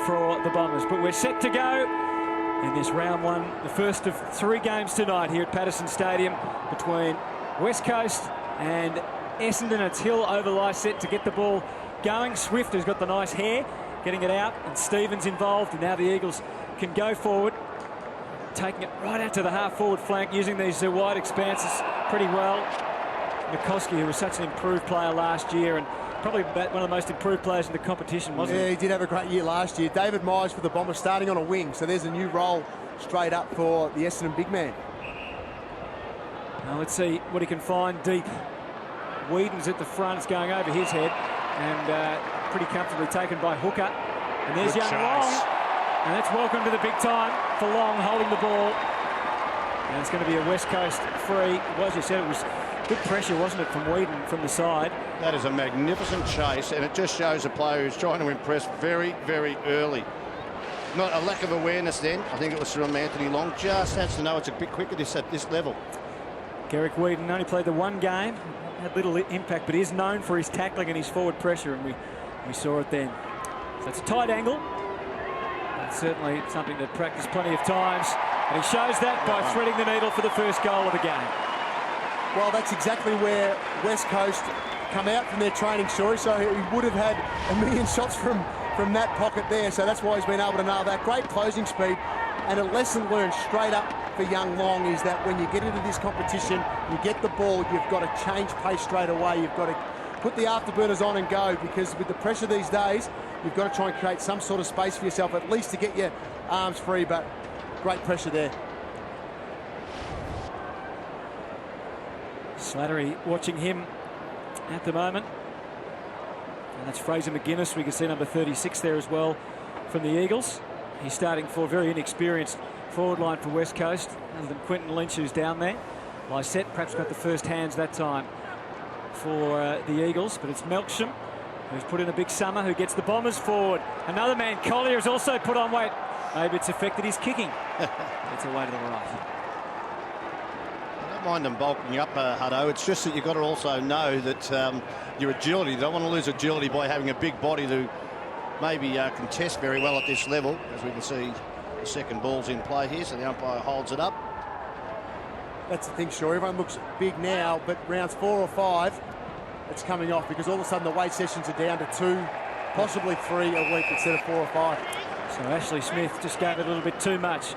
for the Bombers. But we're set to go in this round one, the first of 3 games tonight here at Patterson Stadium between West Coast and Essendon. It's Hill over Lysette to get the ball going. Swift, who's got the nice hair, getting it out, and Stevens involved, and now the Eagles can go forward, taking it right out to the half-forward flank, using these wide expanses pretty well. McCoskey, who was such an improved player last year, and probably one of the most improved players in the competition, wasn't he? Yeah, he did have a great year last year. David Myers for the Bombers starting on a wing, so there's a new role straight up for the Essendon big man. Now let's see what he can find deep. Whedon's at the front, it's going over his head, and pretty comfortably taken by Hooker. And there's young Long, and that's welcome to the big time for Long, holding the ball. And it's going to be a West Coast free. Well, as you said, it was good pressure, wasn't it, from Whedon from the side. That is a magnificent chase, and it just shows a player who's trying to impress very, very early. Not a lack of awareness then. I think it was from Anthony Long. Just has to know it's a bit quicker at this level. Garrick Whedon only played the 1 game, had little impact, but is known for his tackling and his forward pressure, and we saw it then. So it's a tight angle. That's certainly something that practiced plenty of times, and he shows that by threading the needle for the first goal of the game. Well, that's exactly where West Coast come out from their training, story. So he would have had a million shots from that pocket there. So that's why he's been able to nail that. Great closing speed, and a lesson learned straight up for young Long is that when you get into this competition, you get the ball, you've got to change pace straight away. You've got to put the afterburners on and go, because with the pressure these days, you've got to try and create some sort of space for yourself, at least to get your arms free. But great pressure there. Slattery watching him at the moment. And that's Fraser McGuinness. We can see number 36 there as well from the Eagles. He's starting for a very inexperienced forward line for West Coast, other than Quentin Lynch, who's down there. Lysette perhaps got the first hands that time for the Eagles, but it's Melksham who's put in a big summer, who gets the Bombers forward. Another man, Collier, has also put on weight. Maybe it's affected his kicking. It's away to the right. Mind them bulking up, Hutto. It's just that you've got to also know that your agility, you don't want to lose agility by having a big body to maybe contest very well at this level. As we can see, the second ball's in play here, so the umpire holds it up. That's the thing, sure. Everyone looks big now, but rounds 4 or 5, it's coming off, because all of a sudden the weight sessions are down to 2, possibly 3 a week instead of 4 or 5. So Ashley Smith just gave it a little bit too much,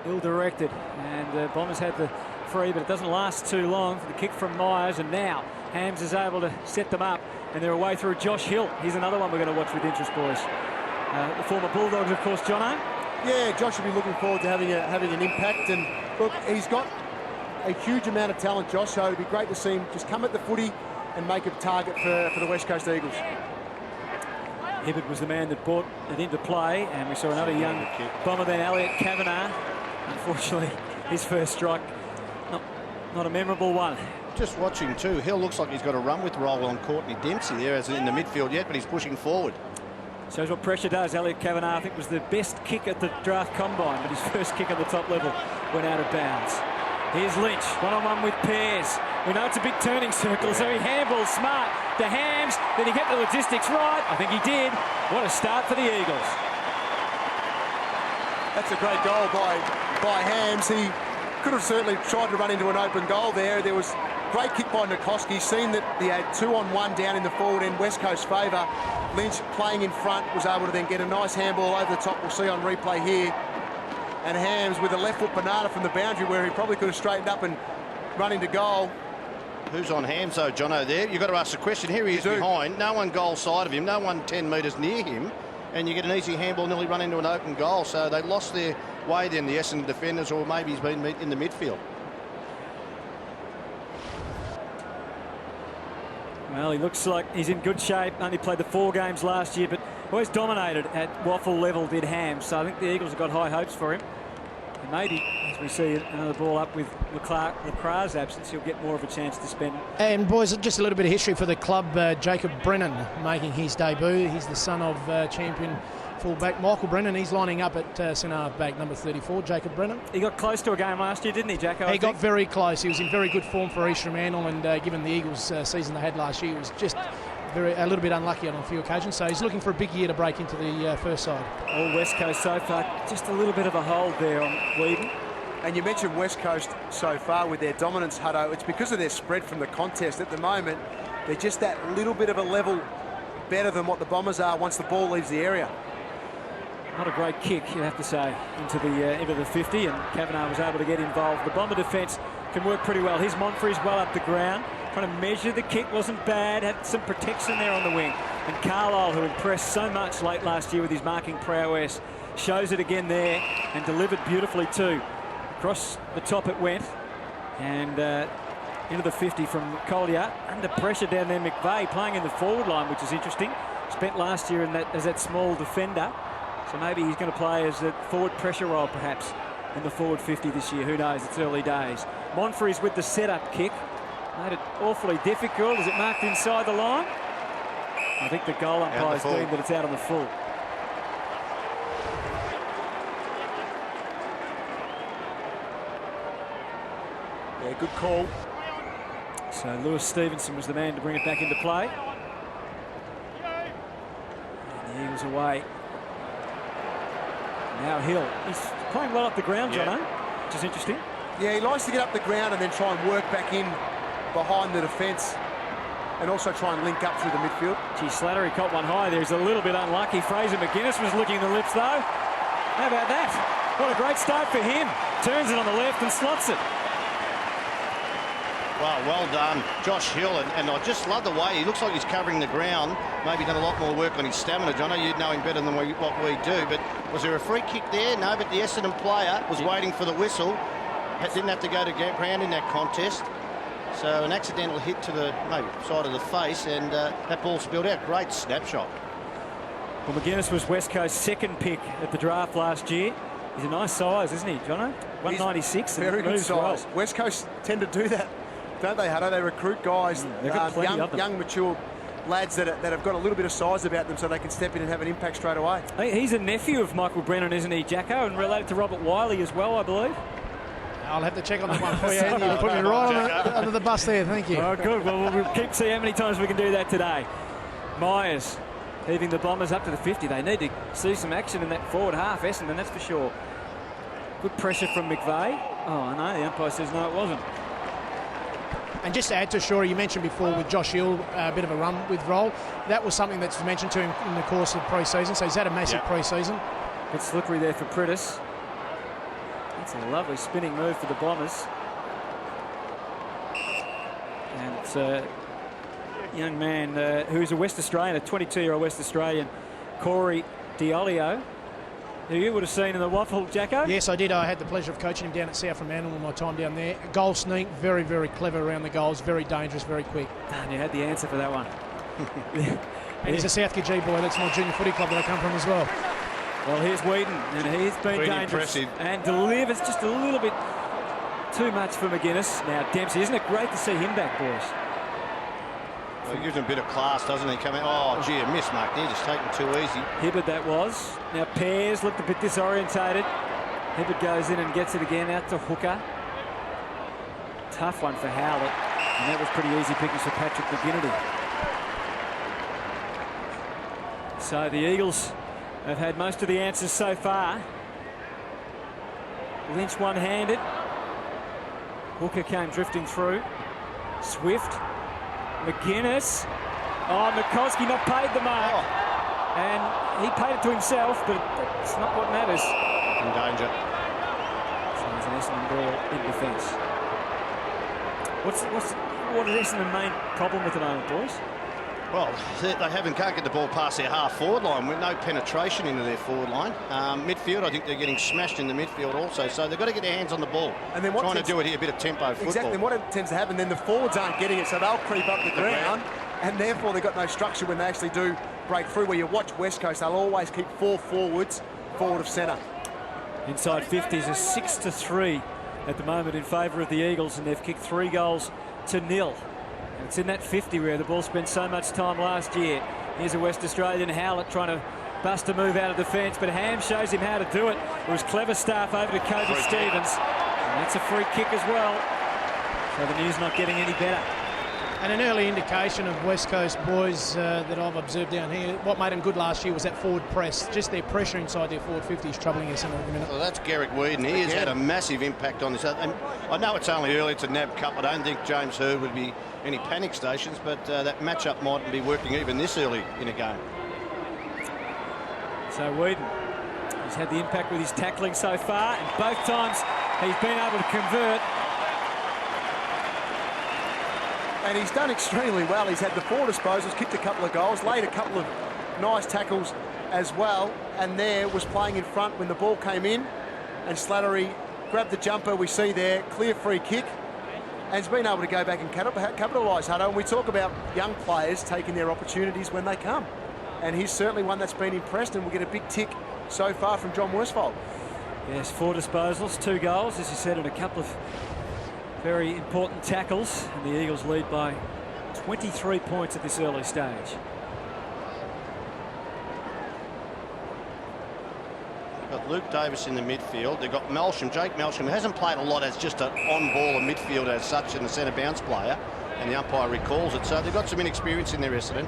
ill-directed, and the Bombers had the free, but it doesn't last too long for the kick from Myers, and now Hams is able to set them up, and they're away through Josh Hill. He's another one we're going to watch with interest, boys. The former Bulldogs, of course, Jono. Yeah, Josh will be looking forward to having an impact, and look, he's got a huge amount of talent, Josh, so it'd be great to see him just come at the footy and make a target for the West Coast Eagles. Hibbert was the man that brought it into play, and we saw another young Bomber then, Elliot Kavanagh. Unfortunately, his first strike, not a memorable one. Just watching too, Hill looks like he's got a run with roll on Courtney Dempsey there, as in the midfield yet, but he's pushing forward. Shows what pressure does. Elliot Kavanagh, I think, was the best kick at the draft combine, but his first kick at the top level went out of bounds. Here's Lynch, one-on-one with Pears. We know it's a big turning circle, so he handballs smart to Hams. Did he get the logistics right? I think he did. What a start for the Eagles. That's a great goal by Hams. He could have certainly tried to run into an open goal there. There was great kick by Nikoski, seen that he had 2-on-1 down in the forward end, West Coast favour. Lynch playing in front was able to then get a nice handball over the top. We'll see on replay here. And Hams with a left foot banana from the boundary, where he probably could have straightened up and run into goal. Who's on Hams though, Jono, there? You've got to ask the question. Here he is behind, no one goal side of him, no one 10 metres near him, and you get an easy handball, nearly run into an open goal. So they lost their way then, the Essendon defenders, or maybe he's been in the midfield. Well, he looks like he's in good shape. Only played the 4 games last year, but always dominated at waffle level, did Hams. So I think the Eagles have got high hopes for him. And maybe, as we see another ball up with Leclerc's absence, he'll get more of a chance to spend. And boys, just a little bit of history for the club. Jacob Brennan making his debut. He's the son of champion fullback Michael Brennan. He's lining up at centre half back, number 34, Jacob Brennan. He got close to a game last year, didn't he, Jacko? He got very close. He was in very good form for East Fremantle, and given the Eagles' season they had last year, it was just a little bit unlucky on a few occasions. So he's looking for a big year to break into the first side. All West Coast so far, just a little bit of a hold there on Whedon. And you mentioned West Coast so far with their dominance, Hutto. It's because of their spread from the contest. At the moment, they're just that little bit of a level better than what the Bombers are once the ball leaves the area. Not a great kick, you have to say, into the 50, and Kavanagh was able to get involved. The Bomber defence can work pretty well. Here's Monfries well up the ground, trying to measure the kick. Wasn't bad, had some protection there on the wing. And Carlisle, who impressed so much late last year with his marking prowess, shows it again there and delivered beautifully too. Across the top it went, and into the 50 from Collier. Under pressure down there, McVeigh playing in the forward line, which is interesting. Spent last year as that small defender, so maybe he's going to play as a forward pressure role perhaps in the forward 50 this year. Who knows? It's early days. Monfries with the setup kick. Made it awfully difficult. Is it marked inside the line? I think the goal umpire's deemed that it's out on the full. Yeah, good call. So Lewis Stevenson was the man to bring it back into play. And the Eagles away. Now Hill. He's playing well up the ground, Jono, which is interesting. Yeah, he likes to get up the ground and then try and work back in behind the defence and also try and link up through the midfield. Gee, Slattery caught one high there. He's a little bit unlucky. Fraser McGuinness was licking the lips, though. How about that? What a great start for him. Turns it on the left and slots it. Well done, Josh Hill, and I just love the way he looks like he's covering the ground. Maybe done a lot more work on his stamina, Jono. You'd know him better than what we do, but was there a free kick there? No, but the Essendon player was waiting for the whistle. Didn't have to go to ground in that contest. So an accidental hit to the side of the face, and that ball spilled out. Great snapshot. Well, McGuinness was West Coast's second pick at the draft last year. He's a nice size, isn't he, Jono? 196. Very good size. Well. West Coast tend to do that, don't they, Hutto? They recruit guys, young, mature lads that have got a little bit of size about them so they can step in and have an impact straight away. He's a nephew of Michael Brennan, isn't he, Jacko? And related to Robert Wiley as well, I believe. I'll have to check on that one for you. You put me right under the bus there, thank you. Oh, good. Well, we'll keep seeing how many times we can do that today. Myers heaving the Bombers up to the 50. They need to see some action in that forward half, Essendon, that's for sure. Good pressure from McVeigh. Oh, no, the umpire says no, it wasn't. And just to add to Shore, you mentioned before with Josh Hill, a bit of a run with roll. That was something that's mentioned to him in the course of pre-season, so he's had a massive pre-season. Bit slippery there for Pritis. That's a lovely spinning move for the Bombers. And it's a young man who's a West Australian, a 22-year-old West Australian, Corey Diolio, who you would have seen in the Waffle, Jacko? Yes, I did. I had the pleasure of coaching him down at South Fremantle in my time down there. Goal sneak, very, very clever around the goals, very dangerous, very quick. And you had the answer for that one. And he's a Southgate G boy. That's my junior footy club that I come from as well. Well, here's Whedon, and he's been dangerous and delivers just a little bit too much for McGuinness. Now, Dempsey, isn't it great to see him back, boys? Well, he gives him a bit of class, doesn't he? Coming, oh, gee, a miss, Mark. They're just taking too easy. Hibbard, that was. Now, Pears looked a bit disorientated. Hibbard goes in and gets it again out to Hooker. Tough one for Howlett, and that was pretty easy pickings for Patrick McGinnity. So the Eagles have had most of the answers so far. Lynch one-handed. Hooker came drifting through. Swift. McGuinness. Oh, McCoskey not paid the mark. Oh. And he paid it to himself, but that's not what matters. In danger. So there's an Essendon ball in defence. What is Essendon's main problem at the moment, boys? Well, they can't get the ball past their half-forward line with no penetration into their forward line. Midfield, I think they're getting smashed in the midfield also, so they've got to get their hands on the ball. And then trying to do it here, a bit of tempo football. Exactly, and what tends to happen, then the forwards aren't getting it, so they'll creep up the ground, and therefore they've got no structure when they actually do break through. Where you watch West Coast, they'll always keep 4 forwards forward of centre. Inside 50s a 6-3 at the moment in favour of the Eagles, and they've kicked 3 goals to 0. It's in that 50 where the ball spent so much time last year. Here's a West Australian, Howlett, trying to bust a move out of defence, but Ham shows him how to do it. It was clever stuff over to Kobe Stevens. And that's a free kick as well. So the news not getting any better. And an early indication of West Coast boys that I've observed down here, what made them good last year was that forward press. Just their pressure inside their forward 50 is troubling us at the minute. Well, that's Garrick Whedon. He has had a massive impact on this. And I know it's only early, it's a NAB Cup. I don't think James Hird would be any panic stations, but that matchup mightn't be working even this early in a game. So Whedon, he's had the impact with his tackling so far, and both times he's been able to convert. And he's done extremely well. He's had the 4 disposals, kicked a couple of goals, laid a couple of nice tackles as well, and there was playing in front when the ball came in, and Slattery grabbed the jumper we see there, clear free kick, and he's been able to go back and capitalise, Hutto. And we talk about young players taking their opportunities when they come, and he's certainly one that's been impressed, and we'll get a big tick so far from John Worsfold. Yes, 4 disposals, 2 goals, as you said, and a couple of very important tackles, and the Eagles lead by 23 points at this early stage. They've got Luke Davis in the midfield. They've got Melsham, Jake Melsham, who hasn't played a lot as just an on-baller midfield as such, and a centre bounce player, and the umpire recalls it. So they've got some inexperience in their Essendon.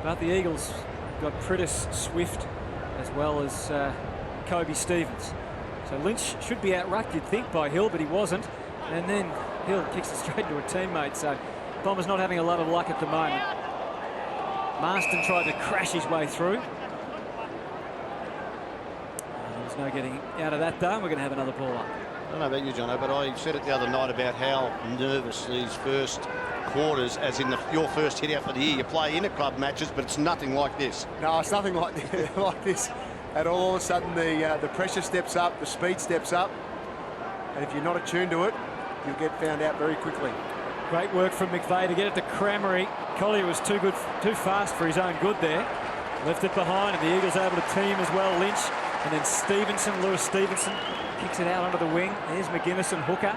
But the Eagles have got Pritis, Swift, as well as Kobe Stevens. So Lynch should be out-rucked, you'd think, by Hill, but he wasn't. And then Hill kicks it straight into a teammate. So Bombers not having a lot of luck at the moment. Marston tried to crash his way through. There's no getting out of that, though. We're going to have another ball up. I don't know about you, Jono, but I said it the other night about how nervous these first quarters, as in your first hit out for the year. You play inter-club matches, but it's nothing like this. No, it's nothing like this at all. All of a sudden, the pressure steps up, the speed steps up, and if you're not attuned to it, you'll get found out very quickly. Great work from McVeigh to get it to Cramery. Collier was too fast for his own good there. Left it behind, and the Eagles able to team as well. Lynch, and then Stevenson, Lewis Stevenson, kicks it out onto the wing. There's McGuinness and Hooker.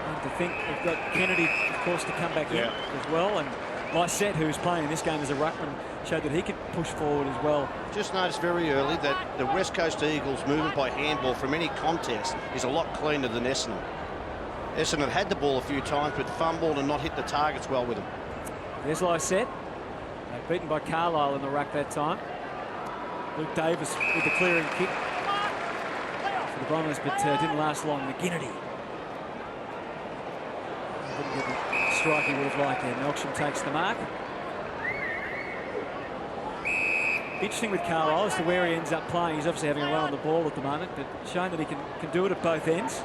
And to think we've got Kennedy, of course, to come back in as well. And Lysette, who's playing in this game as a ruckman, showed that he could push forward as well. Just noticed very early that the West Coast Eagles movement by handball from any contest is a lot cleaner than Essendon. Essendon have had the ball a few times, but fumbled and not hit the targets well with them. There's Lysette. Beaten by Carlisle in the ruck that time. Luke Davis with the clearing kick for the Bombers, but didn't last long. McGinnity didn't get the strike he would have liked there. Melksham takes the mark. Interesting with Carlisle as to where he ends up playing. He's obviously having a run on the ball at the moment, but showing that he can do it at both ends.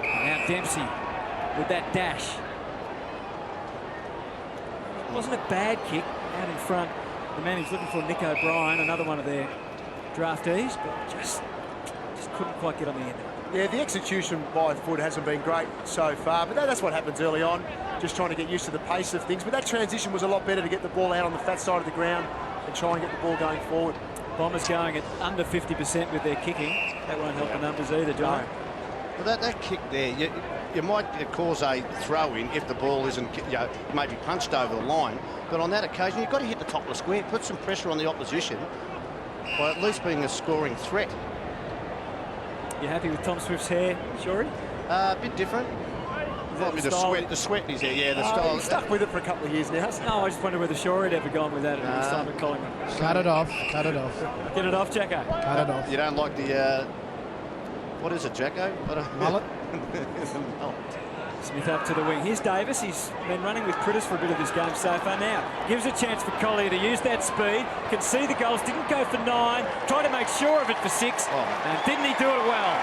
And now Dempsey with that dash. It wasn't a bad kick out in front. The man he's looking for, Nick O'Brien, another one of their draftees, but just couldn't quite get on the end of it. Yeah, the execution by foot hasn't been great so far, but that's what happens early on, just trying to get used to the pace of things. But that transition was a lot better to get the ball out on the fat side of the ground and try and get the ball going forward. Bombers going at under 50% with their kicking. That won't help the numbers either, John. No. Well, that kick there, you might cause a throw-in if the ball isn't, maybe punched over the line. But on that occasion, you've got to hit the top of the square, put some pressure on the opposition by at least being a scoring threat. You happy with Tom Swift's hair, Shorey? A bit different. Might be the sweat in his hair, yeah, the style. He's stuck with it for a couple of years now. No, I just wonder whether Shorey had ever gone with that at this time at Collingwood. Cut it off, cut it off. Get it off, Jacko. Cut it off. You don't like the, what is it, Jacko? Mullet? Smith up to the wing. Here's Davis. He's been running with Pritis for a bit of this game so far now. Gives a chance for Collier to use that speed. Can see the goals. Didn't go for 9. Tried to make sure of it for 6. And didn't he do it well?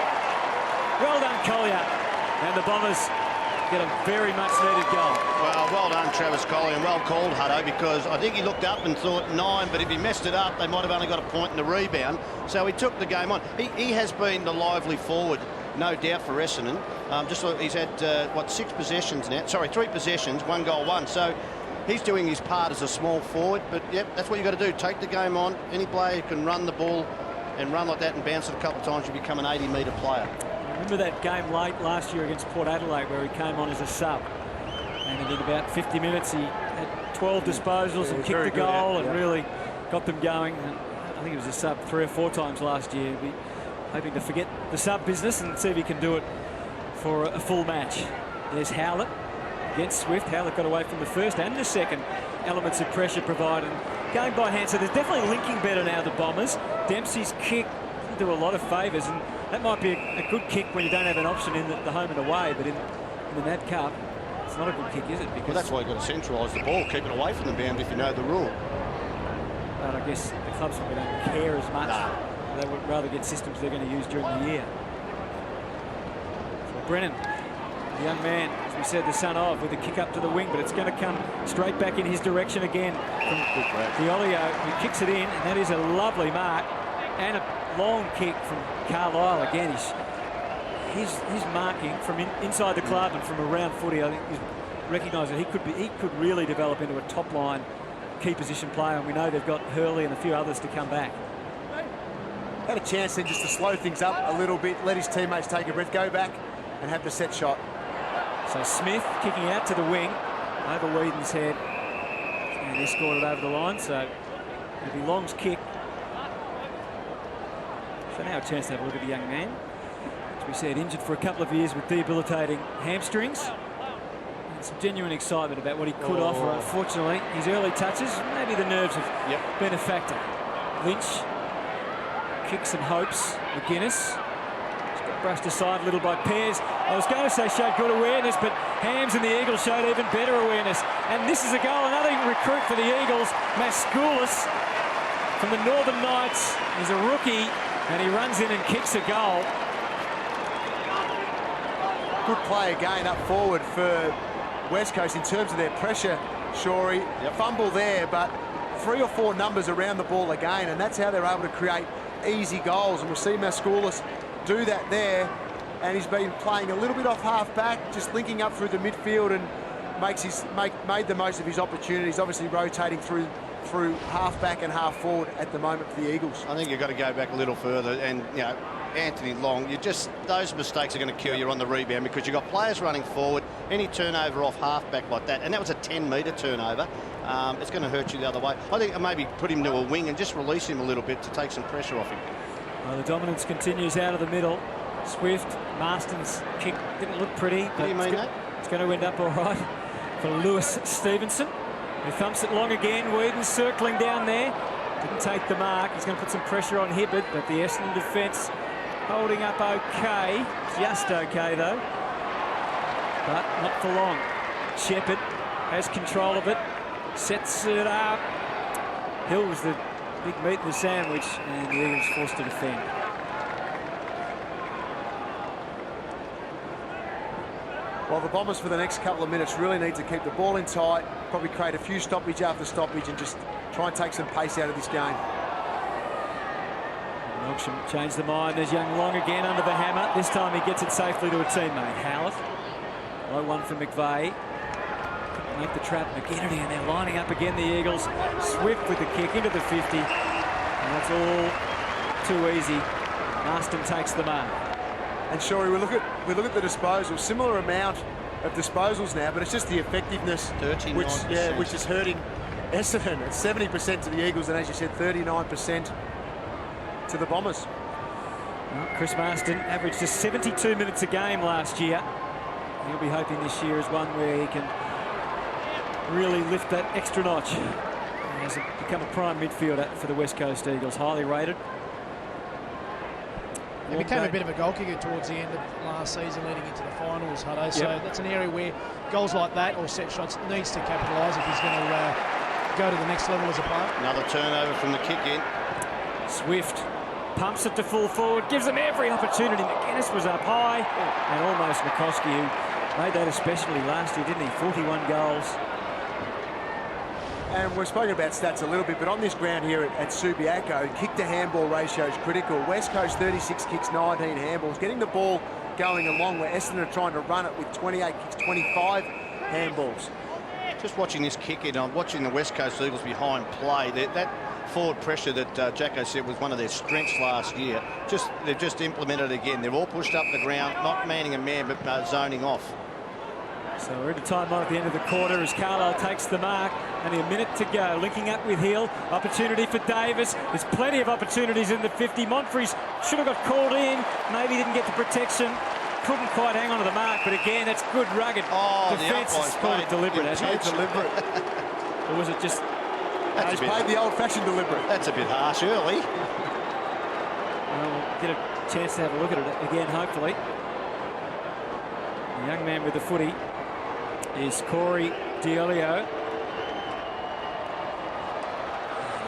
Well done, Collier. And the Bombers get a very much needed goal. Well done, Travis Collier, and well called, Hutto, because I think he looked up and thought 9, but if he messed it up, they might have only got a point in the rebound. So he took the game on. He has been the lively forward, no doubt, for Essendon. Just look, he's had, 6 possessions now. Sorry, 3 possessions, 1 goal, 1. So he's doing his part as a small forward. But, yep, that's what you've got to do. Take the game on. Any player who can run the ball and run like that and bounce it a couple of times, you become an 80-metre player. Remember that game late last year against Port Adelaide where he came on as a sub. And in about 50 minutes, he had 12 disposals and kicked the goal and really got them going. And I think it was a sub 3 or 4 times last year. He'll be hoping to forget the sub business and see if he can do it for a full match. There's Howlett. against Swift. Howlett got away from the first and the second elements of pressure provided. Going by hand, so there's definitely linking better now, the Bombers. Dempsey's kick doesn't do a lot of favours, and that might be a good kick when you don't have an option in the home and away, but in the Nat Cup, it's not a good kick, is it? Because well, that's why you've got to centralise the ball, keep it away from the boundary if you know the rule. But I guess the clubs probably don't care as much. No. They would rather get systems they're going to use during the year. So Brennan, the young man, as we said, the son of, with a kick up to the wing, but it's going to come straight back in his direction again from Diolio, who kicks it in, and that is a lovely mark. And a long kick from Carlisle again. His marking from inside the club and from around footy, I think he's recognised that he could really develop into a top line key position player, and we know they've got Hurley and a few others to come back. Had a chance then just to slow things up a little bit, let his teammates take a breath, go back and have the set shot. So Smith kicking out to the wing over Whedon's head, and he scored it over the line, so it'll be Long's kick. So now a chance to have a look at the young man. As we said, injured for a couple of years with debilitating hamstrings. And some genuine excitement about what he could offer. Unfortunately, his early touches, maybe the nerves have been a factor. Lynch kicks and hopes. McGuinness just got brushed aside a little by Pears. I was going to say showed good awareness, but Hams and the Eagles showed even better awareness. And this is a goal, another recruit for the Eagles, Mascoulis from the Northern Knights. He's a rookie, and he runs in and kicks a goal. Good play again up forward for West Coast in terms of their pressure, Shorey. Fumble there, but 3 or 4 numbers around the ball again, and that's how they're able to create easy goals. And we'll see Mascoulis do that there, and he's been playing a little bit off half-back, just linking up through the midfield, and made the most of his opportunities, obviously rotating through half-back and half-forward at the moment for the Eagles. I think you've got to go back a little further, and, you know, Anthony Long, those mistakes are going to kill you on the rebound, because you've got players running forward, any turnover off half-back like that, and that was a 10-metre turnover. It's going to hurt you the other way. I think maybe put him to a wing and just release him a little bit to take some pressure off him. Well, the dominance continues out of the middle. Swift, Marston's kick didn't look pretty, but it's going to end up all right for Lewis Stevenson, who thumps it long again. Whedon circling down there. Didn't take the mark. He's going to put some pressure on Hibbert, but the Essendon defence holding up okay. Just okay, though. But not for long. Shepherd has control of it. Sets it up. Hill was the big meat in the sandwich, and the Eagles forced to defend. Well, the Bombers for the next couple of minutes really need to keep the ball in tight, probably create a few stoppage after stoppage, and just try and take some pace out of this game. Melksham changed the mind. There's young Long again under the hammer. This time he gets it safely to a teammate. Howlett. Low one from McVeigh. Make the trap. McGinnity, and they're lining up again, the Eagles. Swift with the kick into the 50. And that's all too easy. Marston takes the mark. And Shorey, we look at the disposals. Similar amount of disposals now, but it's just the effectiveness, 39%. which is hurting Essendon. It's 70% to the Eagles, and as you said, 39% to the Bombers. Well, Chris Marston averaged just 72 minutes a game last year. He'll be hoping this year is one where he can really lift that extra notch. He has become a prime midfielder for the West Coast Eagles, highly rated. He became a bit of a goal kicker towards the end of last season, leading into the finals, Hutto. So that's an area where goals like that or set shots needs to capitalise if he's going to go to the next level as a player. Another turnover from the kick in. Swift pumps it to full forward, gives them every opportunity. McGuinness was up high, and almost McCoskey, who made that especially last year, didn't he? 41 goals. And we've spoken about stats a little bit, but on this ground here at Subiaco, kick-to-handball ratio is critical. West Coast 36 kicks, 19 handballs. Getting the ball going along where Essendon are trying to run it with 28 kicks, 25 handballs. Just watching this kick in, I'm watching the West Coast Eagles behind play. That forward pressure that Jacko said was one of their strengths last year. They've just implemented it again. They've all pushed up the ground, not manning a man, but zoning off. So we're into time on at the end of the quarter as Carlisle takes the mark. Only a minute to go. Linking up with Hill. Opportunity for Davis. There's plenty of opportunities in the 50. Monfries should have got called in. Maybe didn't get the protection. couldn't quite hang on to the mark, but again, that's good rugged defence. It's called it deliberate, hasn't it? Deliberate. Or was it just... He's played the old-fashioned deliberate. That's a bit harsh early. Well, we'll get a chance to have a look at it again, hopefully. The young man with the footy is Corey Diolio.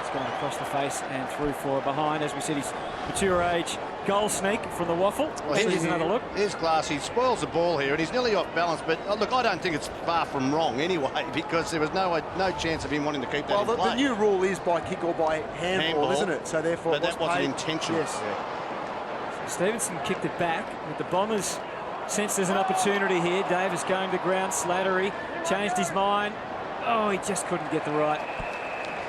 It's gone across the face and through for behind. As we said, he's mature age goal sneak from the waffle. Well, here's another look. Here's class. He spoils the ball here, and he's nearly off balance. But look, I don't think it's far from wrong anyway, because there was no chance of him wanting to keep that in play. The new rule is by kick or by handball, isn't it? So therefore, but that wasn't intentional. Yes. Yeah. Stevenson kicked it back, but the Bombers sense there's an opportunity here. Davis going to ground. Slattery changed his mind. Oh, he just couldn't get the right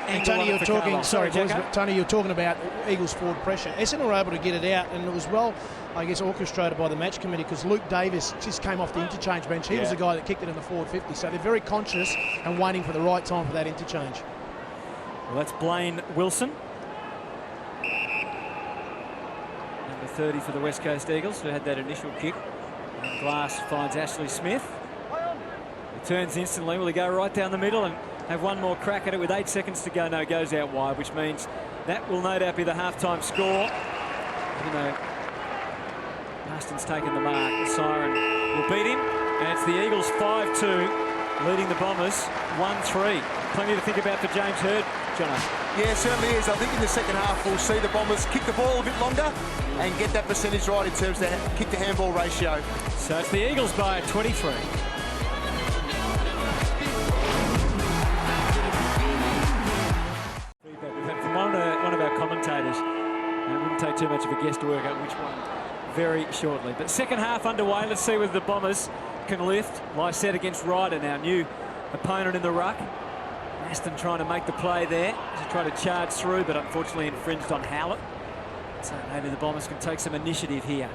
And Tony, you're talking. Sorry, boys, but Tony, you're talking about Eagles forward pressure. Essendon were able to get it out, and it was well, I guess, orchestrated by the match committee, because Luke Davis just came off the interchange bench. He was the guy that kicked it in the forward 50. So they're very conscious and waiting for the right time for that interchange. Well, that's Blaine Wilson, number 30 for the West Coast Eagles, who had that initial kick. And Glass finds Ashley Smith. Returns instantly. Will he go right down the middle and have one more crack at it with 8 seconds to go? No, goes out wide, which means that will no doubt be the halftime score. You know, Marston's taken the mark. The siren will beat him, and it's the Eagles 5-2, leading the Bombers 1-3. Plenty to think about for James Hird, Jono. Yeah, it certainly is. I think in the second half we'll see the Bombers kick the ball a bit longer and get that percentage right in terms of the kick-to-handball ratio. So it's the Eagles by 23. We've had from one of our commentators, and it wouldn't take too much of a guess to work out which one very shortly. But second half underway. Let's see whether the Bombers can lift. Lysette against Ryder now, new opponent in the ruck. Aston trying to make the play there to try to charge through, but unfortunately infringed on Howlett. So maybe the Bombers can take some initiative here.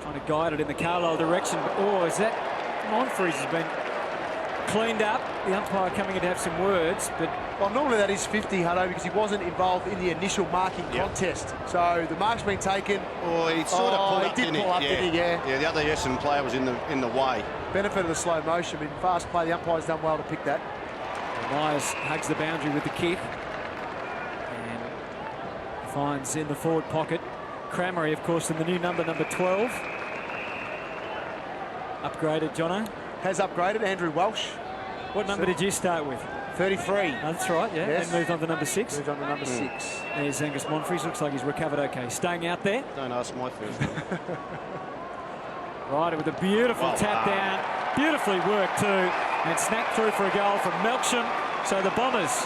Trying to guide it in the Carlisle direction. But, oh, is that Monfries has been cleaned up. The umpire coming in to have some words, but... Well, normally that is 50, Hutto, because he wasn't involved in the initial marking contest. So the mark's been taken. Oh, he sort of pulled up, did pull up, didn't he? Yeah, the other Essendon player was in the way. Benefit of the slow motion. In fast play, the umpire's done well to pick that. Myers hugs the boundary with the kick and finds in the forward pocket Cramery, of course, in the new number 12. Upgraded, Jono. Has upgraded, Andrew Welsh. What number did you start with? 33. Oh, that's right, yeah. Yes. And moved on to number 6. Moved on to number 6. There's Angus Monfries. Looks like he's recovered okay. Staying out there. Don't ask my first name. Ryder with a beautiful tap down. Beautifully worked too. And snapped through for a goal from Melksham. So the Bombers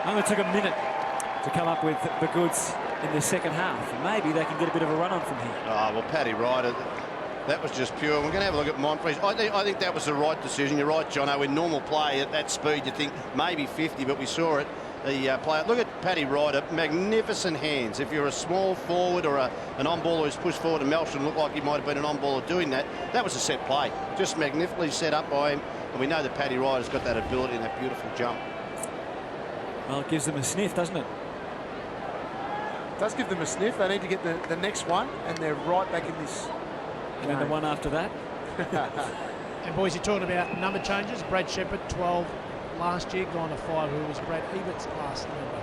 only took a minute to come up with the goods in the second half. And maybe they can get a bit of a run on from here. Oh, well, Paddy Ryder, that was just pure. We're going to have a look at Monfries. I think that was the right decision. You're right, Jono. In normal play at that speed, you think maybe 50, but we saw it. The player. Look at Paddy Ryder, magnificent hands. If you're a small forward or an on-baller who's pushed forward, and Melson looked like he might have been an on-baller doing that, that was a set play. Just magnificently set up by him. And we know that Paddy Ryder's got that ability and that beautiful jump. Well, it gives them a sniff, doesn't it? It does give them a sniff. They need to get the next one, and they're right back in this. And then the one after that. And boys, you're talking about number changes. Brad Shepherd, 12 last year, gone to 5. Who was Brad Ebert's last number?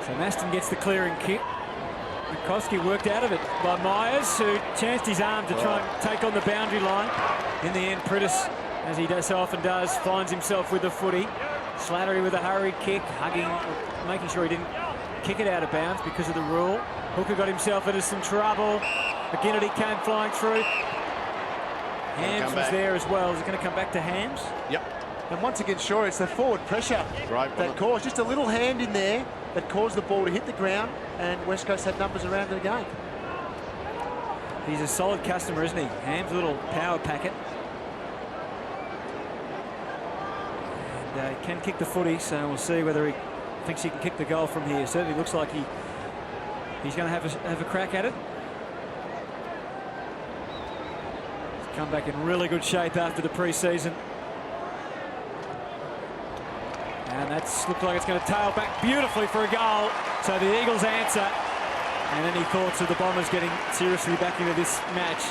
So Maston gets the clearing kick. Koski worked out of it by Myers, who chanced his arm to try and take on the boundary line. In the end, Prittis, as he so often does, finds himself with the footy. Slattery with a hurried kick, hugging, making sure he didn't kick it out of bounds because of the rule. Hooker got himself into some trouble. McGinnity came flying through. Hams was there as well. Is it going to come back to Hams? Yep. And once again, sure, it's the forward pressure that caused just a little hand in there that caused the ball to hit the ground, and West Coast had numbers around it again. He's a solid customer, isn't he? Hams' little power packet. And can kick the footy, so we'll see whether he thinks he can kick the goal from here. Certainly looks like he's going to have a crack at it. He's come back in really good shape after the pre-season. And that's looked like it's going to tail back beautifully for a goal. So the Eagles answer. And any thoughts of the Bombers getting seriously back into this match?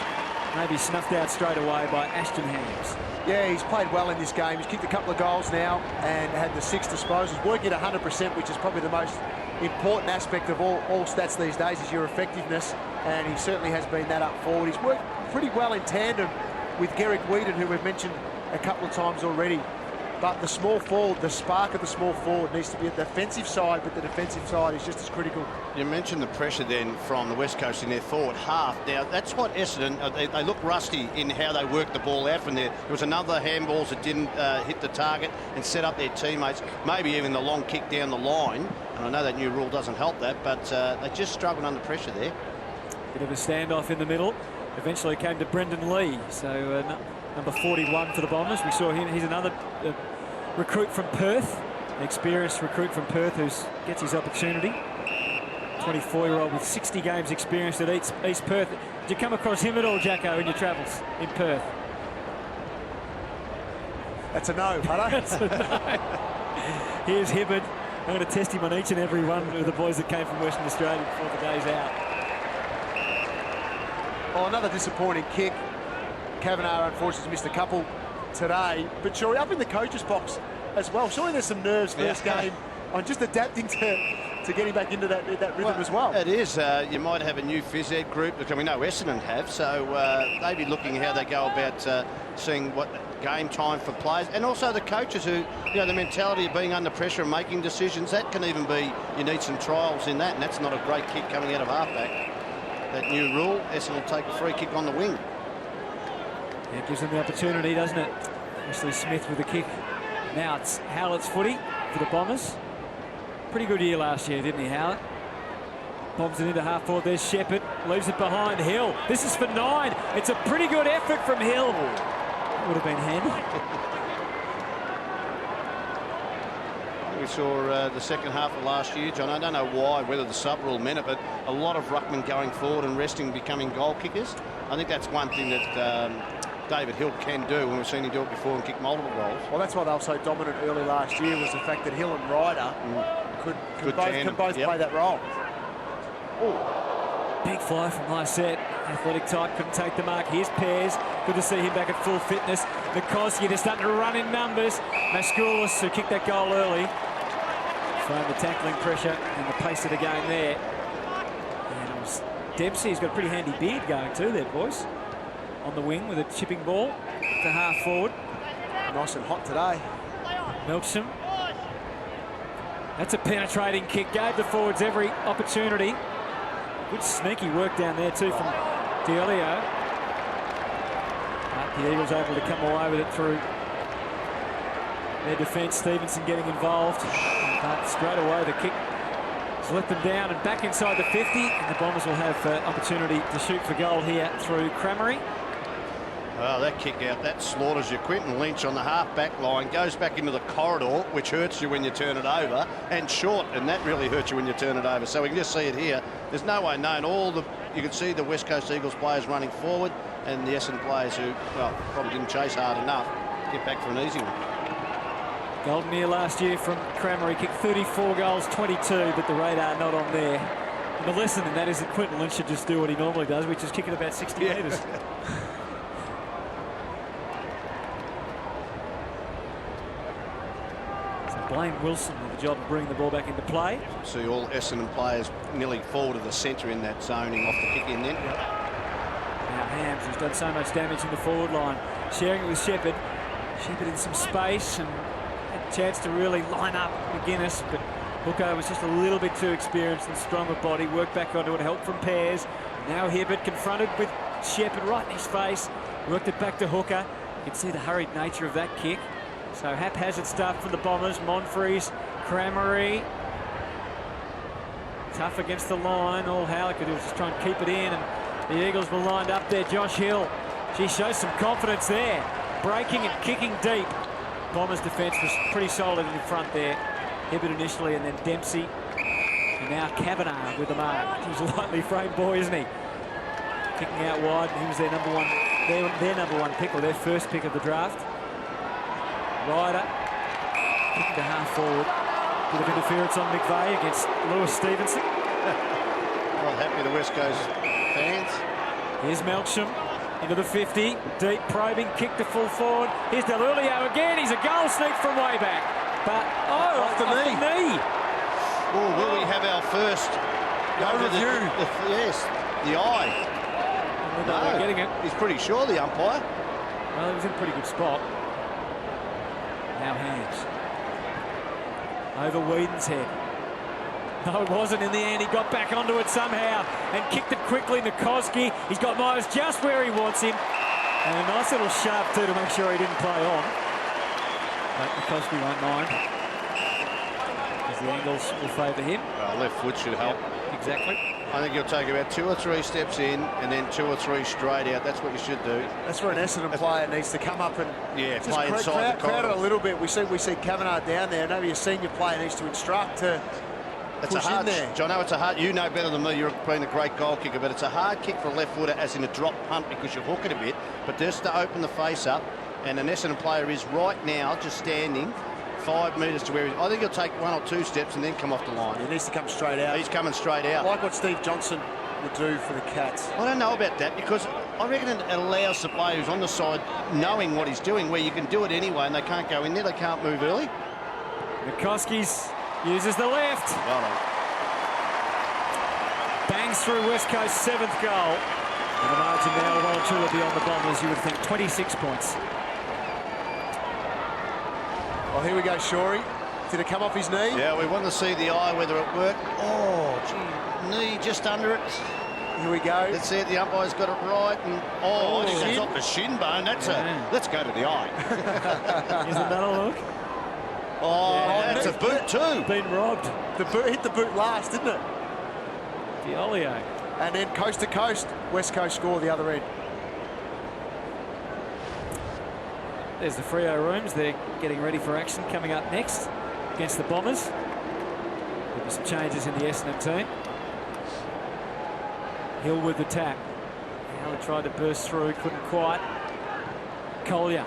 Maybe snuffed out straight away by Ashton Hams. Yeah, he's played well in this game. He's kicked a couple of goals now and had the 6 disposals, working at 100%, which is probably the most important aspect of all stats these days, is your effectiveness, and he certainly has been that up forward. He's worked pretty well in tandem with Garrick Whedon, who we've mentioned a couple of times already. But the small forward, the spark of the small forward needs to be at the defensive side, but the defensive side is just as critical. You mentioned the pressure then from the West Coast in their forward half. Now, that's what Essendon, they look rusty in how they work the ball out from there. There was another handballs that didn't hit the target and set up their teammates, maybe even the long kick down the line. And I know that new rule doesn't help that, but they just struggled under pressure there. Bit of a standoff in the middle. Eventually came to Brendan Lee, so number 41 for the Bombers. We saw him. He's another recruit from Perth, an experienced recruit from Perth who gets his opportunity. 24-year-old with 60 games experience at East Perth. Did you come across him at all, Jacko, in your travels in Perth? That's a no, Hutto. That's a no. Here's Hibbard. I'm going to test him on each and every one of the boys that came from Western Australia before the day's out. Oh, another disappointing kick. Kavanagh unfortunately missed a couple today, but surely up in the coach's box as well. Surely there's some nerves first game on just adapting to getting back into that rhythm as well. It is. You might have a new phys ed group, which we know Essendon have, so they'd be looking how they go about seeing what game time for players, and also the coaches who, the mentality of being under pressure and making decisions. That can even be, you need some trials in that, and that's not a great kick coming out of halfback. That new rule, Essendon will take a free kick on the wing. Yeah, it gives them the opportunity, doesn't it? Ashley Smith with the kick. Now it's Howlett's footy for the Bombers. Pretty good year last year, didn't he, Howlett? Bombs it into half forward. There's Shepherd. Leaves it behind Hill. This is for 9. It's a pretty good effort from Hill. Would have been handy. We saw the second half of last year, John. I don't know why, whether the sub rule meant it, but a lot of ruckmen going forward and resting, becoming goal kickers. I think that's one thing that David Hill can do, and we've seen him do it before and kick multiple goals. Well, that's why they were so dominant early last year, was the fact that Hill and Ryder could both play that role. Ooh. Big fly from Lysette. Athletic type, couldn't take the mark. Here's Pears. Good to see him back at full fitness. Nikoski, they're starting to run in numbers. Maskoulis, who kicked that goal early, showing the tackling pressure and the pace of the game there. And it was Dempsey's got a pretty handy beard going too there, boys. On the wing with a chipping ball to half forward. Nice and hot today. Melksham. That's a penetrating kick. Gave the forwards every opportunity. Good sneaky work down there too from D'Elio. But the Eagles able to come away with it through their defence. Stevenson getting involved. But straight away the kick has let them down and back inside the 50. And the Bombers will have opportunity to shoot for goal here through Cramery. Oh, that kick out, that slaughters you. Quinton Lynch on the half-back line, goes back into the corridor, which hurts you when you turn it over, and short, and that really hurts you when you turn it over. So we can just see it here. There's no way known. You can see the West Coast Eagles players running forward, and the Essendon players who, well, probably didn't chase hard enough, get back for an easy one. Golden year last year from Cramery, kicked 34 goals, 22, but the radar not on there. And the lesson in that is that Quinton Lynch should just do what he normally does, which is kick it about 60 metres. Blaine Wilson with the job of bringing the ball back into play. See all Essendon players nearly forward of the centre in that zoning off the kick in then. Now Hams, who's done so much damage in the forward line, sharing it with Shepherd. Shepherd in some space and had a chance to really line up McGuinness, but Hooker was just a little bit too experienced and strong of body. Worked back onto it, help from Pears. Now Hibbert confronted with Shepherd right in his face. Worked it back to Hooker. You can see the hurried nature of that kick. So haphazard stuff for the Bombers. Monfries, Cramery. Tough against the line. All Howlett could do was just try and keep it in. And the Eagles were lined up there. Josh Hill. She shows some confidence there. Breaking and kicking deep. Bombers' defence was pretty solid in front there. Hibbert initially and then Dempsey. And now Kavanagh with the mark. He's a lightly framed boy, isn't he? Kicking out wide. He was their number one pick, or their first pick of the draft. Ryder kicking to half forward. Bit of interference on McVeigh against Lewis Stevenson. Well, happy the West Coast fans. Here's Melksham into the 50. Deep probing kick to full forward. Here's Delulio again. He's a goal sneak from way back. But, off the knee. Oh, will we have our first review? Yes, the eye. No, getting it. He's pretty sure, the umpire. Well, he was in a pretty good spot. Now hands. Over Whedon's head. No, it wasn't in the end. He got back onto it somehow and kicked it quickly. Nikoski, he's got Myers just where he wants him. And a nice little sharp too to make sure he didn't play on. But Nikoski won't mind, because the angles will favour him. Well, left foot should help. Yep, exactly. I think you'll take about 2 or 3 steps in and then 2 or 3 straight out. That's what you should do. That's where an Essendon player needs to come up and just play inside the crowd it a little bit. We see Kavanagh down there. Maybe a senior player needs to instruct to push in there. John, it's a hard. You know better than me. You've been a great goal kicker, but it's a hard kick for a left footer, as in a drop punt, because you hook it a bit. But just to open the face up, and an Essendon player is right now just standing 5 metres to where he is. I think he'll take 1 or 2 steps and then come off the line. He needs to come straight out. He's coming straight out. Like what Steve Johnson would do for the Cats. I don't know about that, because I reckon it allows the player who's on the side knowing what he's doing, where you can do it anyway and they can't go in there, they can't move early. Nikoski's uses the left. Well done. Bangs through West Coast's 7th goal. And the margin now well and truly beyond the Bombers, you would think. 26 points. Well, here we go, Shorey. Did it come off his knee? Yeah, we want to see the eye, whether it worked. Oh, gee, knee just under it. Here we go. Let's see it. The umpire's got it right. And, I think that's off the shin bone. That's let's go to the eye. Is it another look? That's a boot too. Been robbed. The boot hit the boot last, didn't it? Diolio. And then coast to coast, West Coast score the other end. There's the Freo Rooms. They're getting ready for action coming up next against the Bombers. There'll be some changes in the Essendon team. Hill with the tap. Howard tried to burst through, couldn't quite. Collier.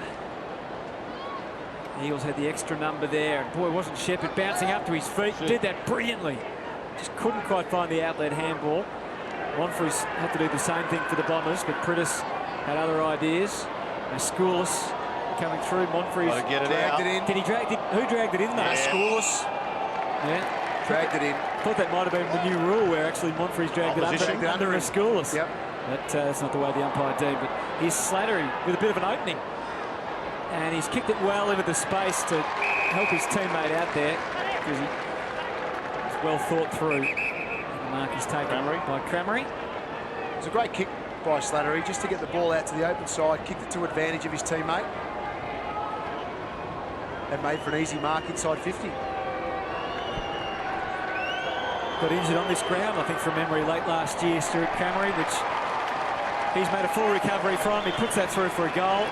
The Eagles had the extra number there. And boy, wasn't Shepherd bouncing up to his feet. Did that brilliantly. Just couldn't quite find the outlet handball. Monfries had to do the same thing for the Bombers, but Prittis had other ideas. Schoolis coming through. Monfries dragged it in. Did he drag it? Who dragged it in there? Schoolis. Yeah. Dragged it in. Thought that might have been the new rule, where actually Monfries dragged it under a Schoolis. Yep. But that's not the way the umpire did. But here's Slattery with a bit of an opening. And he's kicked it well into the space to help his teammate out there, because he's well thought through. And the mark is taken by Cramery. It was a great kick by Slattery, just to get the ball out to the open side, kicked it to advantage of his teammate, and made for an easy mark inside 50. Got injured on this ground, I think, from memory, late last year, Stuart Cramery, which he's made a full recovery from. He puts that through for a goal.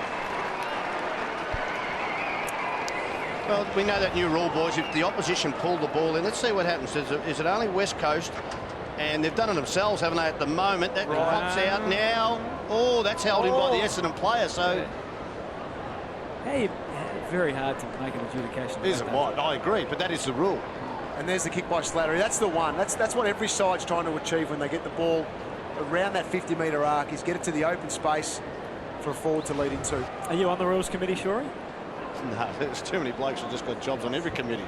Well, we know that new rule, boys. If the opposition pulled the ball in, let's see what happens. Is it only West Coast? And they've done it themselves, haven't they, at the moment? That pops out now. Oh, that's held in by the Essendon player, so... Hey, very hard to make an adjudication. Is it what? I agree, but that is the rule. And there's the kick by Slattery. That's the one. That's what every side's trying to achieve when they get the ball around that 50-metre arc, is get it to the open space for a forward to lead into. Are you on the rules committee, Shorey? No, there's too many blokes who've just got jobs on every committee.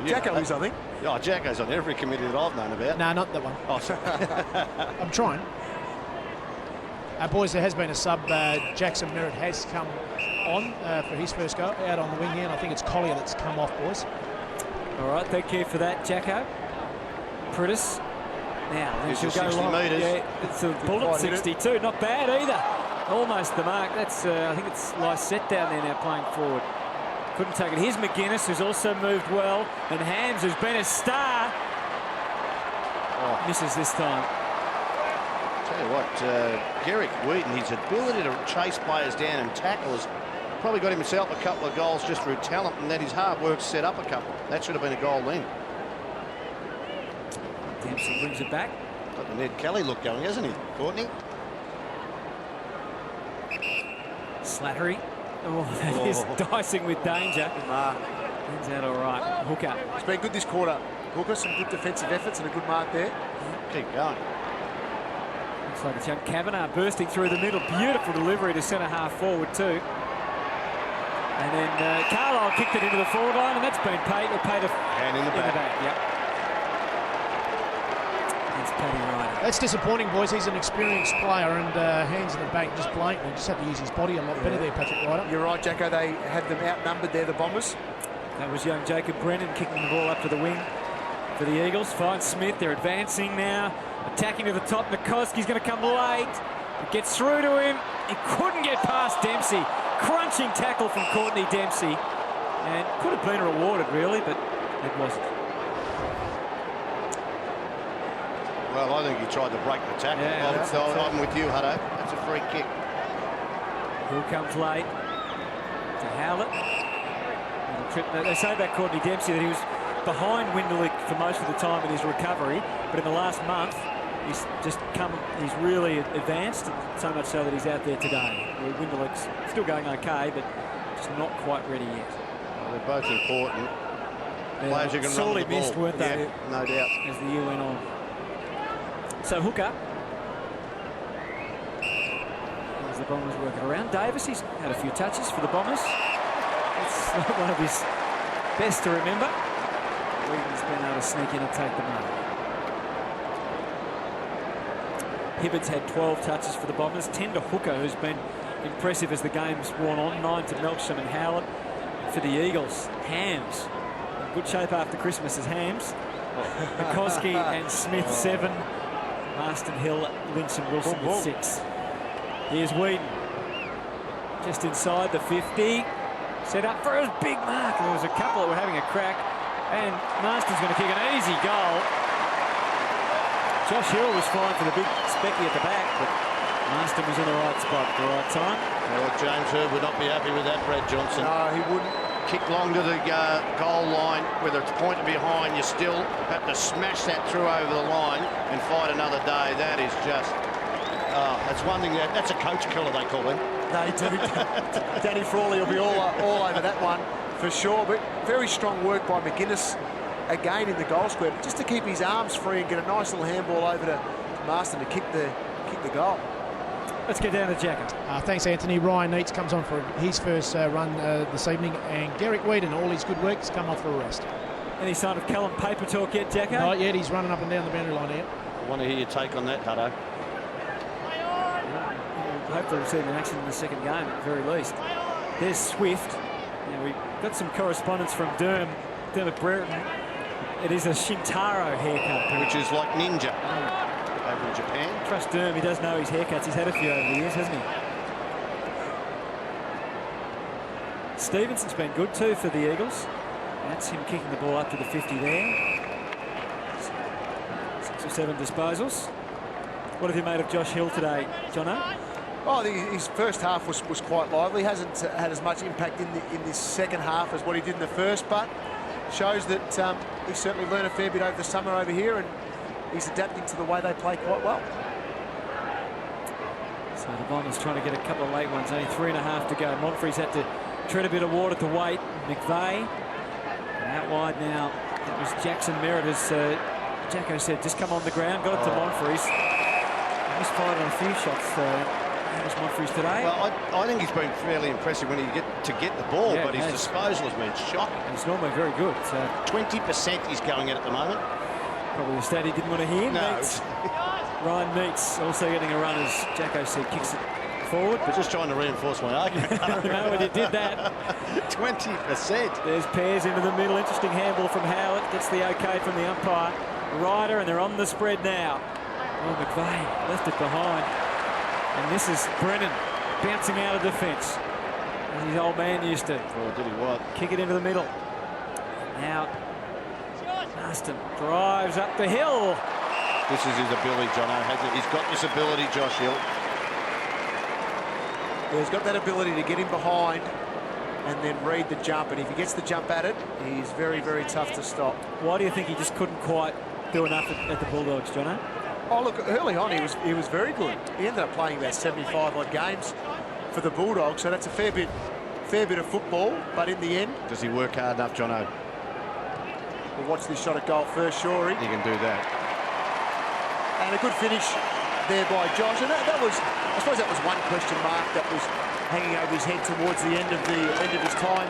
Jacko is, I think. Oh, Jacko's on every committee that I've known about. No, not that one. Oh, sorry. I'm trying. Boys, there has been a sub. Jackson Merritt has come on for his first go out on the wing here, and I think it's Collier that's come off, boys. All right, thank you for that, Jacko. Prittis. Now, then she'll go 60 long. metres. Yeah, it's a bullet 62. Not bad either. Almost the mark. That's I think it's Lysette down there now playing forward. Couldn't take it. Here's McGuinness, who's also moved well, and Hams, who's been a star. Misses this time. Tell you what, Garrick Wheaton, his ability to chase players down and tackle has probably got himself a couple of goals just through talent, and that his hard work set up a couple. That should have been a goal then. Dempsey brings it back. Got the Ned Kelly look going, hasn't he, Courtney? Slattery. Oh, that is dicing with danger. Good mark. Ends out all right. Hooker. It's been good this quarter. Hooker, some good defensive efforts and a good mark there. Keep going. Looks like it's young Kavanagh bursting through the middle. Beautiful delivery to centre half forward too. And then Carlisle kicked it into the forward line, and that's been paid. Paid a hand in the back. Yep. That's Paddy Ryder. That's disappointing, boys. He's an experienced player, and hands in the back just blatantly. Just have to use his body a lot better there, Patrick Ryder. You're right, Jacko. They had them outnumbered there, the Bombers. That was young Jacob Brennan kicking the ball up to the wing for the Eagles. Finds Smith. They're advancing now. Attacking to the top. Nikoski's going to come late. It gets through to him. He couldn't get past Dempsey. Crunching tackle from Courtney Dempsey. And could have been rewarded, really, but it wasn't. Well, I think he tried to break the tackle. Yeah, I'm with you, Hutto. That's a free kick. Hill comes late to Howlett. They say about Courtney Dempsey that he was behind Winderlich for most of the time in his recovery, but in the last month he's really advanced, so much so that he's out there today. Winderlich's still going okay, but just not quite ready yet. Well, they're both important. Players who can run sorely the ball. missed, weren't they? Yeah, no doubt. As the year went on. So hooker. As the Bombers working around. Davis, he's had a few touches for the Bombers. It's not one of his best to remember. Wheaton's been able to sneak in and take the mark. Hibbert's had 12 touches for the Bombers, 10 to Hooker, who's been impressive as the game's worn on, 9 to Melksham and Howlett. For the Eagles, Hams. In good shape after Christmas as Hams. Nikoski and Smith 7. Marston, Hill, Lynch and Wilson with 6. Here's Whedon. Just inside the 50. Set up for his big mark. And there was a couple that were having a crack. And Marston's going to kick an easy goal. Josh Hill was fine for the big specky at the back, but Marston was in the right spot at the right time. Well, James Hird would not be happy with that, Brad Johnson. No, he wouldn't. Kick long to the goal line, whether it's pointed behind, you still have to smash that through over the line and fight another day. That is just, that's one thing, that's a coach killer, they call him. No, Danny Frawley will be all over that one for sure, but very strong work by McGuinness again in the goal square, just to keep his arms free and get a nice little handball over to Marston to kick the goal. Let's get down to Jacko. Thanks, Anthony. Ryan Neitz comes on for his first run this evening, and Garrick Whedon, all his good work, has come off for a rest. Any sign of Callum Paper talk yet, Jacko? Not yet. He's running up and down the boundary line here. I want to hear your take on that, Hutto. Hopefully we'll see him in action in the second game at the very least. There's Swift. Now we've got some correspondence from Dermot Brereton. It is a Shintaro haircut, which is like ninja over in Japan. Trust Derm, he does know his haircuts. He's had a few over the years, hasn't he? Stevenson's been good too for the Eagles. That's him kicking the ball up to the 50 there. 6 or 7 disposals. What have you made of Josh Hill today, Jono? Oh, his first half was quite lively. Hasn't had as much impact in this second half as what he did in the first, but shows that he's certainly learned a fair bit over the summer over here, and he's adapting to the way they play quite well. So the Bombers trying to get a couple of late ones. Only 3.5 to go. Monfrey's had to tread a bit of water to wait. McVeigh. And out wide now. That was Jackson Merritt, as Jacko said. Just come on the ground. Got it to Monfrey's. He's fired on a few shots. That was Monfrey's today. Well, I think he's been fairly impressive when he get the ball, Yeah, but his disposal has been shocking. And it's normally very good. So 20% he's going at the moment. probably a stat he didn't want to hear. No. Ryan Meats also getting a run, as Jacko said, kicks it forward. But just trying to reinforce my argument. No, when he did that. 20%. There's Pears into the middle. Interesting handball from Howlett. Gets the OK from the umpire. Ryder, and they're on the spread now. Oh, McVeigh left it behind. And this is Brennan bouncing out of defence, as his old man used to. Oh, did he what? Kick it into the middle. Now, Marston drives up the hill. This is his ability, Jono. He's got this ability, Josh Hill. Yeah, he's got that ability to get in behind and then read the jump. And if he gets the jump at it, he's very, very tough to stop. Why do you think he just couldn't quite do enough at the Bulldogs, Jono? Oh, look, early on he was very good. He ended up playing about 75 odd games for the Bulldogs, so that's a fair bit of football. But in the end, Does he work hard enough, Jono? we'll watch this shot at goal first, sure. He can do that. And a good finish there by Josh, and that was, I suppose that was one question mark that was hanging over his head towards the end of his time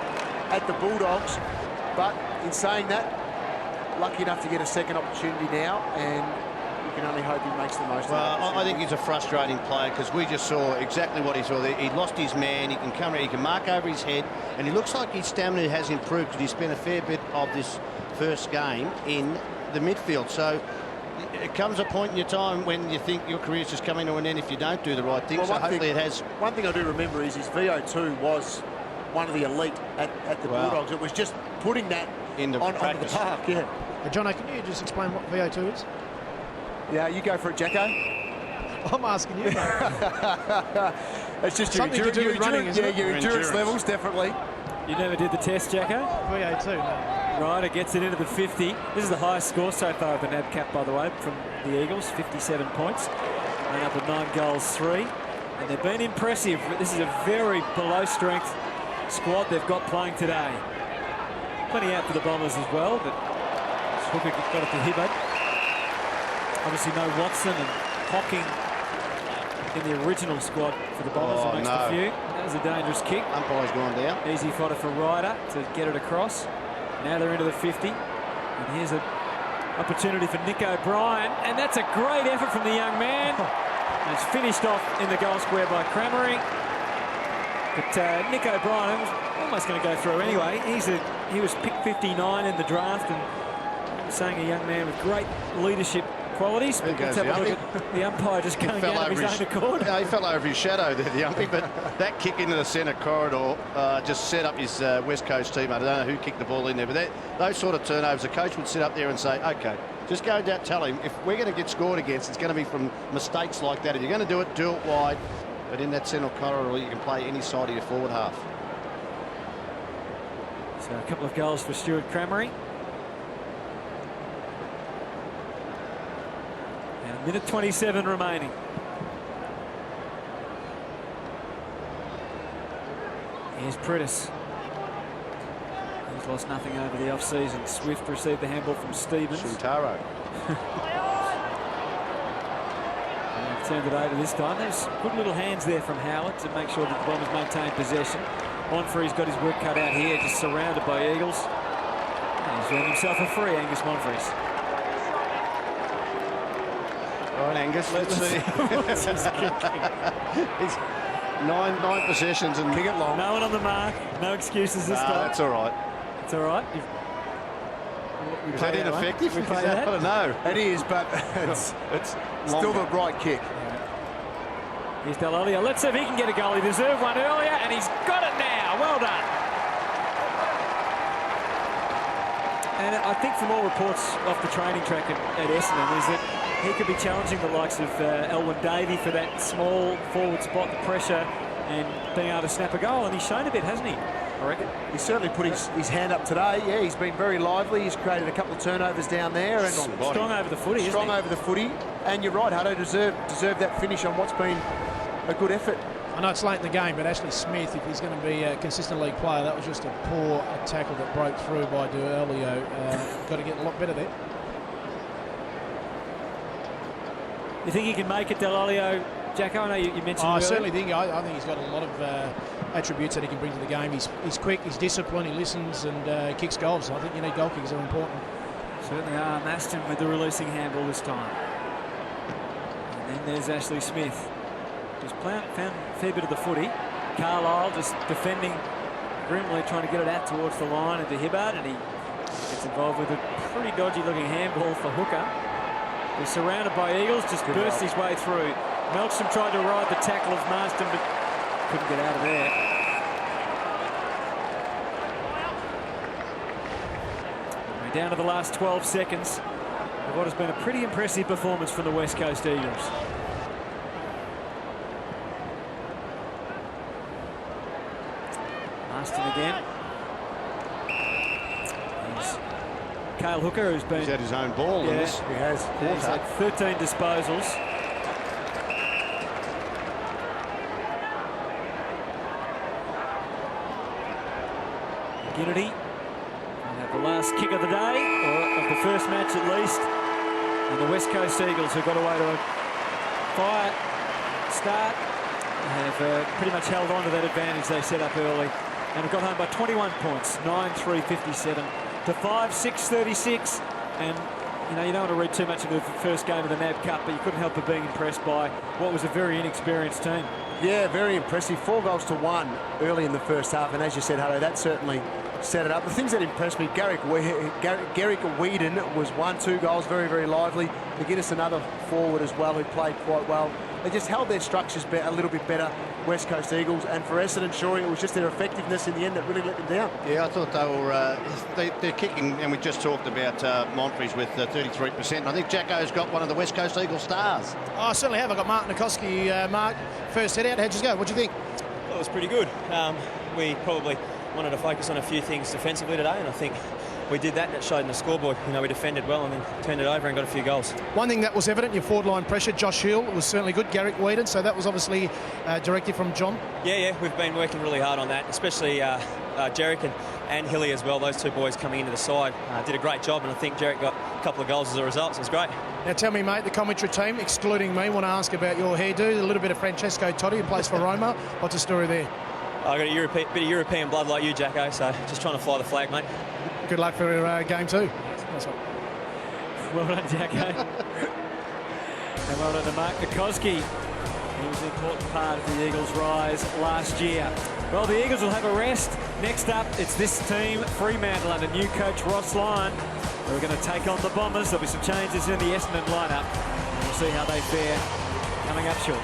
at the Bulldogs. But in saying that, lucky enough to get a second opportunity now, and you can only hope he makes the most of it. Well, I think he's a frustrating player because we just saw exactly what he saw there. He lost his man, he can come, he can mark over his head, and he looks like his stamina has improved because he spent a fair bit of this first game in the midfield. So it comes a point in your time when you think your career's just coming to an end if you don't do the right thing. Well, so hopefully it has. One thing I do remember is his VO2 was one of the elite at the Bulldogs. It was just putting that onto the park. Yeah. Jono, can you just explain what VO2 is? Yeah, you go for it, Jacko. I'm asking you. It's just something to do with running, isn't it? Yeah, your endurance levels, definitely. You never did the test, Jacko? VO2, no. Ryder gets it into the 50. This is the highest score so far of the NAB Cup, by the way, from the Eagles, 57 points. Made up of 9 goals, 3. And they've been impressive. This is a very below-strength squad they've got playing today. Plenty out for the Bombers as well, but Hooker got it to Hibbard. Obviously no Watson and Hocking in the original squad for the Bombers amongst a few. That was a dangerous kick. Umpire's gone down. Easy fodder for Ryder to get it across. Now they're into the 50. And here's an opportunity for Nick O'Brien. And that's a great effort from the young man. And it's finished off in the goal square by Cramery. But Nick O'Brien was almost going to go through anyway. He was picked 59 in the draft, and saying a young man with great leadership qualities. But let's have a look at the umpire just going out of his own accord. No, he fell over his shadow there, the umpire. But that kick into the centre corridor just set up his West Coast team. I don't know who kicked the ball in there, but those sort of turnovers, the coach would sit up there and say, OK, just go down, tell him, if we're going to get scored against, it's going to be from mistakes like that. If you're going to do it wide. But in that central corridor, you can play any side of your forward half. So a couple of goals for Stuart Cramery. And a minute 27 remaining. Here's Pritis. He's lost nothing over the off-season. Swift received the handball from Stevens. Shintaro. Turned it over this time. There's good little hands there from Howard to make sure that the Bombers maintain possession. Monfrey's got his work cut out here, just surrounded by Eagles. And he's earned himself a free, Angus Monfrey's. All right, Angus, let's see. He's nine possessions and kick it long. No one on the mark. No excuses this time. That's all right. It's all right. Is that ineffective? I don't know. It is, but it's still the right kick. Here's Dall'Olio. Let's see if he can get a goal. He deserved one earlier, and he's got it now. Well done. And I think from all reports off the training track at Essendon is that he could be challenging the likes of Elwyn Davey for that small forward spot, the pressure, and being able to snap a goal. And he's shown a bit, hasn't he? I reckon. He's certainly put his hand up today. Yeah, he's been very lively. He's created a couple of turnovers down there. And strong over the footy, strong over the footy. And you're right, Hutto deserved that finish on what's been a good effort. I know it's late in the game, but Ashley Smith, if he's going to be a consistent league player, that was just a poor tackle that broke through by Dall'Olio. Got to get a lot better there. You think he can make it, Dall'Olio? Jacko, I know you mentioned I certainly think. I think he's got a lot of attributes that he can bring to the game. He's quick, he's disciplined, he listens and kicks goals. I think you need goal kickers, are important. Certainly are. Maston with the releasing handball this time. And then there's Ashley Smith. Just found a fair bit of the footy. Carlisle just defending grimly, trying to get it out towards the line into Hibbard, and he gets involved with a pretty dodgy looking handball for Hooker. He's surrounded by Eagles, just burst his way through. Melksham tried to ride the tackle of Marston, but couldn't get out of there. We're down to the last 12 seconds of what has been a pretty impressive performance from the West Coast Eagles. Marston again. Here's Cale Hooker, who's he's had his own ball in this. He has. He's had 13 disposals. Ginnity will have the last kick of the day, or of the first match at least. And the West Coast Eagles have got away to a fire start. Have pretty much held on to that advantage they set up early, and have got home by 21 points, 9-3-57 to 5-6-36. And you know, you don't want to read too much into the first game of the NAB Cup, but you couldn't help but being impressed by what was a very inexperienced team. Yeah, very impressive. 4 goals to 1 early in the first half, and as you said, Hutto, that certainly set it up. The things that impressed me, Garrick Whedon was 1-2 goals, very, very lively. McGuinness, another forward as well, who played quite well. They just held their structures a little bit better, West Coast Eagles, and for Essendon, sure, it was just their effectiveness in the end that really let them down. Yeah, I thought they were, they're kicking, and we just talked about Monfries with 33%. I think Jacko's got one of the West Coast Eagles stars. Oh, I certainly have. I got Mark Nikoski. Mark, first head out, how'd you go? What'd you think? Well, it was pretty good. We probably wanted to focus on a few things defensively today, and I think we did that, and it showed in the scoreboard. You know, we defended well and then turned it over and got a few goals. One thing that was evident, your forward line pressure, Josh Hill was certainly good, Garrick Whedon, so that was obviously directive from John. Yeah, we've been working really hard on that, especially Jarek and Hilly as well. Those two boys coming into the side did a great job, and I think Jarek got a couple of goals as a result, so it was great. Now tell me, mate, the commentary team, excluding me, want to ask about your hairdo, a little bit of Francesco Totti, who plays for Roma. What's the story there? I got a bit of European blood like you, Jacko, so just trying to fly the flag, mate. Good luck for game 2. Well done, Jacko. And well done to Mark Nikoski. He was an important part of the Eagles' rise last year. Well, the Eagles will have a rest. Next up, it's this team, Fremantle, under new coach Ross Lyon. We're going to take on the Bombers. There'll be some changes in the Essendon lineup. We'll see how they fare coming up short.